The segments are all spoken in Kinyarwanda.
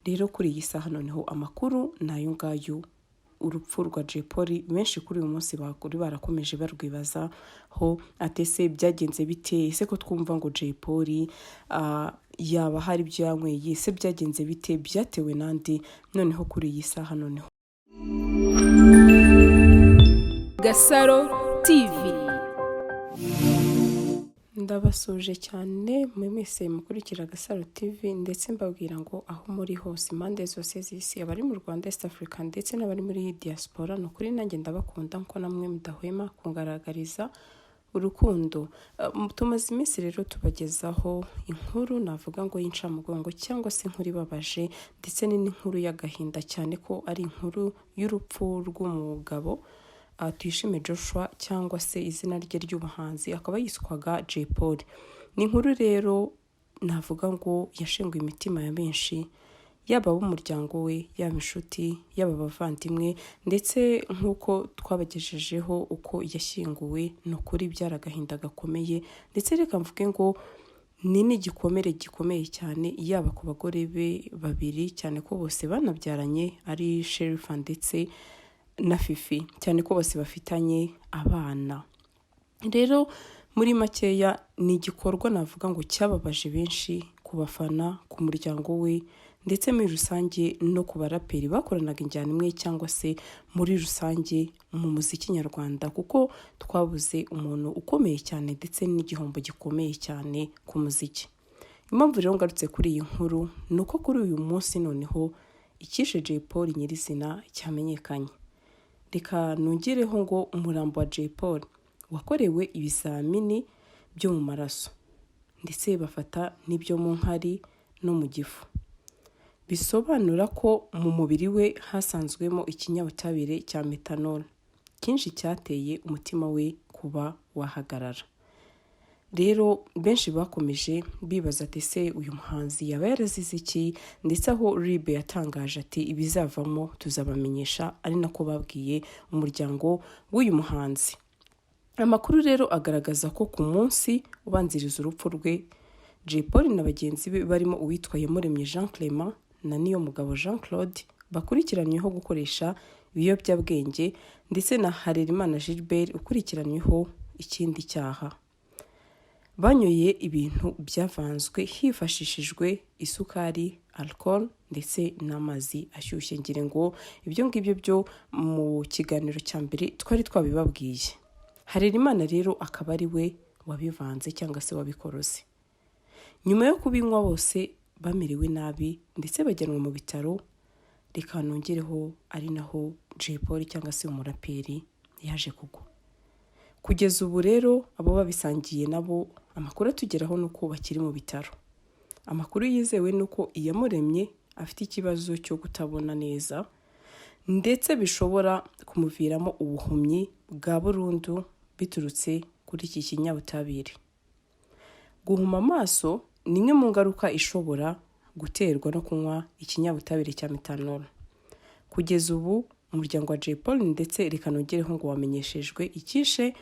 rero kuri iyi saha noneho amakuru nayo ngayo, urupfu rwa Jay Polly benshi kuri uyu munsi barakomeje barwibaza ho atese byagenze bite, ese ko twumva ngo Jay Polly yaba hari ibyo yanyweye, se byagenze bite, byatewe nandi? Noneho kuri iyi saha noneho Gasaro TV. Ndabasuje cyane mwese mukurikira Gasaro TV, ndetse mbabwira ngo aho muri hose impande zose z'isi, abari mu Rwanda, East Africa ndetse n'abari muri diaspora, no kuri nanjye ndabakunda nko namwe mudahwema kungaragariza urukundo. Tumaze iminsi rero tubagezaho inkuru navuga ngo y'incamugongo cyangwa se inkuru ibabaje, ndetse n'inkuru y'agahinda cyane ko ari inkuru y'urupfu rw'umugabo Tuyishime Joshua cyangwa se izina rye ry'ubuhanzi akaba yitwaga Jay Polly. Ni inkuru rero navuga ngo yashenguye imitima ya benshi, yaba umuryango we, yaba inshuti, yaba abavandimwe, ndetse nk'uko twabagejejeho uko yashyinguwe, no kuri byaragahinda gakomeye, ndetse reka mvuge ngo ni n'igikomere gikomeye cyane, yaba ku bagore be babiri cyane ko bose banabyaranye, ari Sherifa ndetse na Fifi, cyane ko bose bafitanye abana. Rero muri makeya ni igikorwa navuga ngo cyababaje benshi, ku bafana, ku muryango we, ndetse muri rusange no ku baraperi bakoranaga injyana imwe cyangwa se muri rusange mu muziki nyarwanda, kuko twabuze umuntu ukomeye cyane ndetse n'igihombo gikomeye cyane ku muziki. Impamvu rero ngarutse kuri iyi nkuru ni uko kuri uyu munsi noneho icyishe Jay Polly nyirizina cyamenyekanye. Reka nongereho ngo umurambo wa Jay Polly wakorewe ibizamini byo mu maraso, ndetse bafata n'ibyo mu nkari no mu gifu, bisobanura ko mu mubiri we hasanzwemo ikinyabutabire cya methanol cyinshi cyateye umutima we kuba wahagarara. Rero benshi bakomeje bibaza ati se uyu muhanzi yaba yarazize iki, ndetse aho RIB yatangaje ati ibizavamo tuzabamenyesha, ari nako babwiye umuryango w'uyu muhanzi. Amakuru rero agaragaza ko ku munsi ubanziriza urupfu rwe, Jay Polly na bagenzi be barimo uwitwa Iyamuremye Jean Clement na Niyomugabo Jean Claude bakurikiranyweho gukoresha ibiyobyabwenge, ndetse na Harerimana Gilbert ukurikiranyweho ikindi cyaha. Banyoye ibintu byavanzwe hifashishijwe isukari, alcohol ndetse n'amazi ashyushye. Ngire ngo ibyo ngibyo byo mu kiganiro cya mbere twari twabibabwiye. Harerimana rero akaba ari we wabivanze cyangwa se wabikoroze. Nyuma yo kubinywa bose bamerewe nabi ndetse bajyanwa mu bitaro. Reka nongereho ari naho Jay Polly cyangwa se umuraperi yaje kugwa. Kugeza ubu rero abo babisangiye nabo amakuru atugeraho nuko bakiri mu bitaro. Amakuru yizewe nuko Iyamuremye afite ikibazo cyo kutabona neza, ndetse bishobora kumuviramo ubuhumyi bwa burundu biturutse kuri iki kinyabutabire. Guhuma amaso ni imwe mu ngaruka ishobora guterwa no kunywa ikinyabutabire cya methanol. Kugeza ubu umuryango wa Jay Polly ndetse reka nongereho ngo wamenyeshejwe icyishe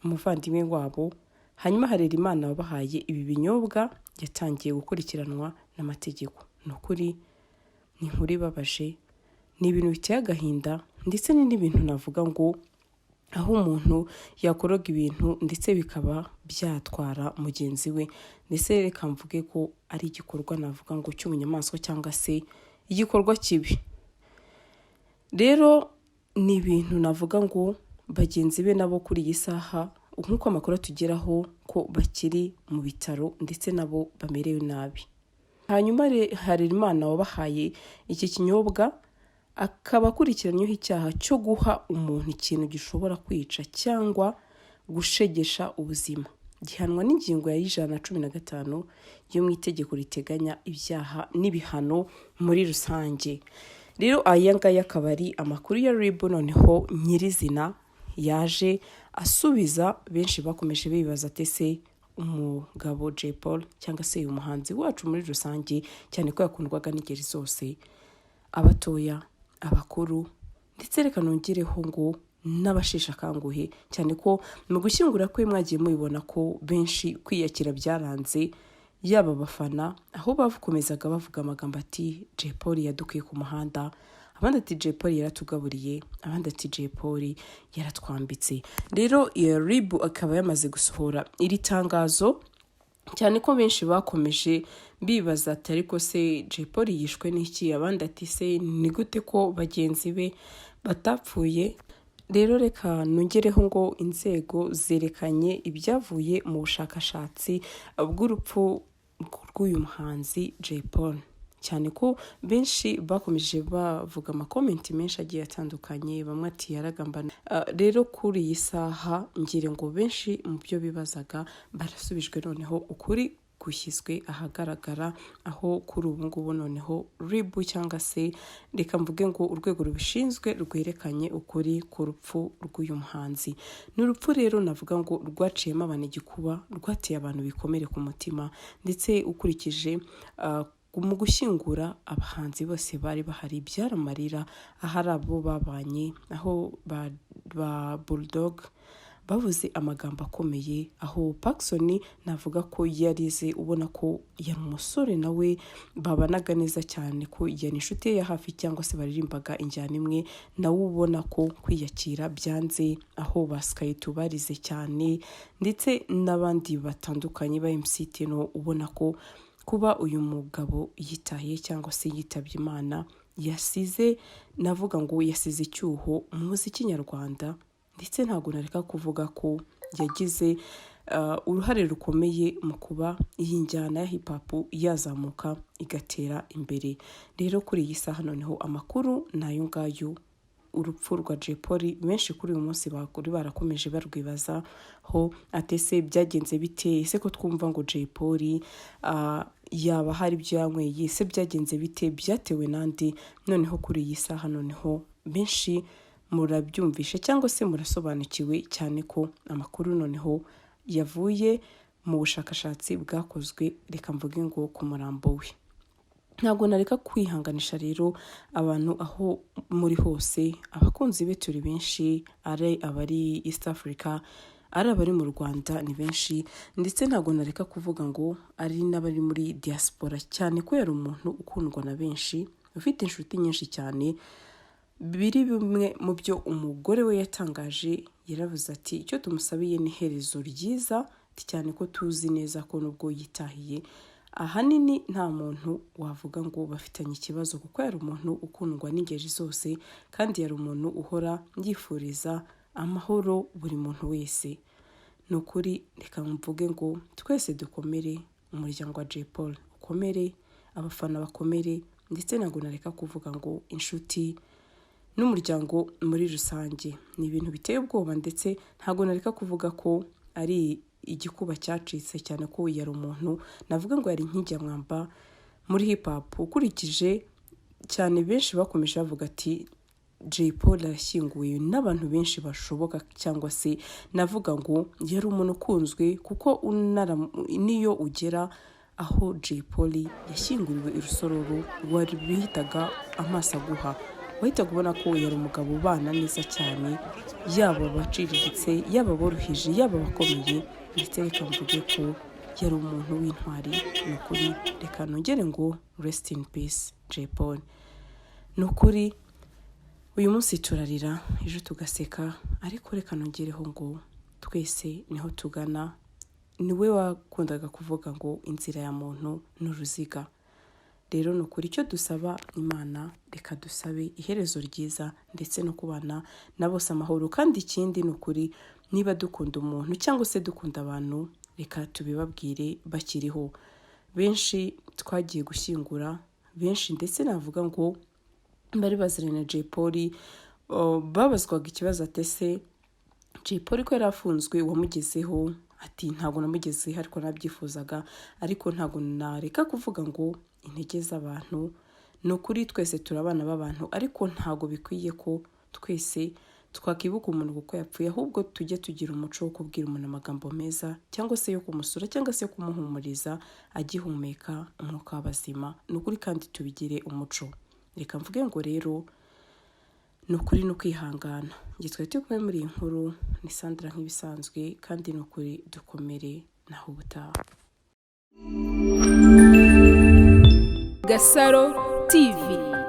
umuvandimwe wabo, hanyuma Harerimana wabahaye ibi binyobwa yatangiye gukurikiranwa n'amategeko. Nukuri ni inkuru ibabaje, ni ibintu biteye agahinda, ndetse n'ibintu navuga ngo aho umuntu yakoroga ibintu ndetse bikaba byatwara mugenzi we, ndetse reka mvuge ko ari igikorwa navuga ngo cy'ubunyamaswa cyangwa se igikorwa kibi. Rero ni ibintu navuga ngo bagenzi be nabo kuri iyi saha nk'uko amakuru atugeraho ko bakiri mu bitaro ndetse nabo bamerewe nabi. Hanyuma Harerimana wabahaye iki kinyobwa akaba akurikiranyweho icyaha cyo guha umuntu ikintu gishobora kwica cyangwa gushegesha ubuzima, gihanwa n'ingingo ya 115 yo mu itegeko riteganya ibyaha n'ibihano muri rusange. Rero aya ngaya akaba ari amakuru ya RIB noneho nyirizina yaje asubiza benshi bakomeje bibaza ati se umugabo Jay Polly cyangwa se umuhanzi wacu muri rusange, cyane ko yakundwaga n'ingeri zose, abatoya, abakuru, ndetse reka nongereho ngo n'abashesha kanguhe, cyane ko mu gushyingura kwe mwagiye mubibona ko benshi kwiyakira byaranze, yaba abafana aho bakomezaga bavuga amagambo ati Jay Polly yadukuye ku muhanda, abandi ati Jay Polly yaratugaburiye, abandi ati Jay Polly yaratwambitse. Rero RIB akaba yamaze gusohora iri tangazo, cyane ko benshi bakomeje bibaza ati ariko se Jay Polly yishwe n'iki, abandi ati se ni gute ko bagenzi be batapfuye. Rero reka nongereho ngo inzego zerekanye ibyavuye mu bushakashatsi bw'urupfu rw'uyu muhanzi Jay Polly, cyane ko benshi bakomeje bavuga amakomenti menshi agiye atandukanye, bamwe ati yaragambana. Rero kuri iyi saha ngire ngo benshi mu byo bibazaga barasubijwe, noneho ukuri gushyizwe ahagaragara, aho kuri ubu ngubu noneho RIB cyangwa se reka mvuge ngo urwego rubishinzwe rwerekanye ukuri ku rupfu rw'uyu muhanzi. Ni urupfu rero navuga ngo rwaciyemo abantu igikuba, rwateye abantu bikomere ku mutima, ndetse ukurikije mu gushyingura abahanzi bose bari bahari byaramarira, ahari abo babanye, aho ba Bulldog bavuze amagambo akomeye, aho Paxson navuga ko yarize ubona ko yari umusore nawe babanaga neza cyane, ko yari inshuti ye ya hafi cyangwa se baririmbaga injyana imwe, nawe ubona ko kwiyakira byanze, aho baskayito barize cyane, ndetse n'abandi batandukanye ba MC Tino ubona ko kuba uyu mugabo yitaye cyangwa se yitabye Imana yasize, navuga ngo yasize icyuho mu muziki nyarwanda, ndetse ntabwo nareka kuvuga ko yagize uruhare rukomeye mu kuba iyi njyana ya hip hop yazamuka igatera imbere. Rero kuri iyi saha noneho amakuru nayo ngayo, urupfu rwa Jay Polly benshi kuri uyu munsi bakuri barakomeje barwibaza ho atese byagenze bite, ese ko twumva ngo Jay Polly yaba hari ibyo yanyweye, se byagenze bite, byatewe nandi. Noneho kuri iyi saha noneho benshi murabyumvishe cyangwa se murasobanukiwe cyane ko amakuru noneho yavuye mu bushakashatsi bwakozwe, reka mvuge ngo ku murambo we. Ntabwo nareka kwihanganisha rero abantu aho muri hose, abakunzi be turi benshi, ari abari East Africa, ari abari mu Rwanda ni benshi, ndetse ntabwo nareka kuvuga ngo ari n'abari muri diaspora, cyane ko yari umuntu ukundwa na benshi, ufite inshuti nyinshi cyane. Biri bimwe mu byo umugore we yatangaje, yaravuze ati icyo tumusabiye ni iherezo ryiza, cyane ko tuzi neza ko nubwo yitahiye ahanini nta muntu wavuga ngo bafitanye ikibazo, kuko yari umuntu ukundwa n'ingeri zose, kandi yari umuntu uhora yifuriza amahoro buri muntu wese. Ni ukuri reka mvuge ngo twese dukomere, umuryango wa Jay Polly ukomere, abafana bakomere, ndetse ntabwo nareka kuvuga ngo inshuti n'umuryango muri rusange. Ni ibintu biteye ubwoba, ndetse ntabwo nareka kuvuga ko ari igikuba cyacitse, cyane ko yari umuntu navuga ngo yari nk'ijya mwamba muri hip hop. Ukurikije cyane benshi bakomeje bavuga ati Jay Polly arashyinguwe n'abantu benshi bashoboka, cyangwa se navuga ngo yari umuntu ukunzwe, kuko niyo ugera aho Jay Polly yashyinguriwe i Rusororo wari bihitaga amaso aguha, wahitaga ubona ko yari umugabo ubana neza cyane, yaba abaciriritse, yaba aboroheje, yaba abakomeye, ndetse reka mvuge ko yari umuntu w'intwari. Ni ukuri reka nongere ngo rest in peace Jay Polly. Ni ukuri uyu munsi turarira, ejo tugaseka, ariko reka nongereho ngo twese niho tugana. Niwe wakundaga kuvuga ngo inzira ya muntu n'uruziga. Rero ni ukuri icyo dusaba Imana, reka dusabe iherezo ryiza, ndetse no kubana na bose amahoro. Kandi ikindi ni ukuri, niba dukunda umuntu cyangwa se dukunda abantu, reka tubibabwire bakiriho. Benshi twagiye gushyingura, benshi ndetse navuga ngo bari baziranye na Jay Polly, babazwaga ikibazo atese Jay Polly ko yari afunzwe wamugezeho, ati ntabwo namugezeho ariko nabyifuzaga, ariko ntabwo nareka kuvuga ngo intege z'abantu. Ni ukuri twese turabana b'abantu, ariko ntabwo bikwiye ko twese twakibuka umuntu kuko yapfuye, ahubwo tujye tugira umuco wo kubwira umuntu amagambo meza, cyangwa se yo kumusura, cyangwa se kumuhumuriza agihumeka umwuka w'abazima. Ni ukuri kandi tubigire umuco. Reka mvuge ngo rero ni ukuri no kwihangana. Njye twari turi muri iyi nkuru ni Sandra nk'ibisanzwe, kandi ni ukuri dukomere naho ubutaha. Gasaro TV.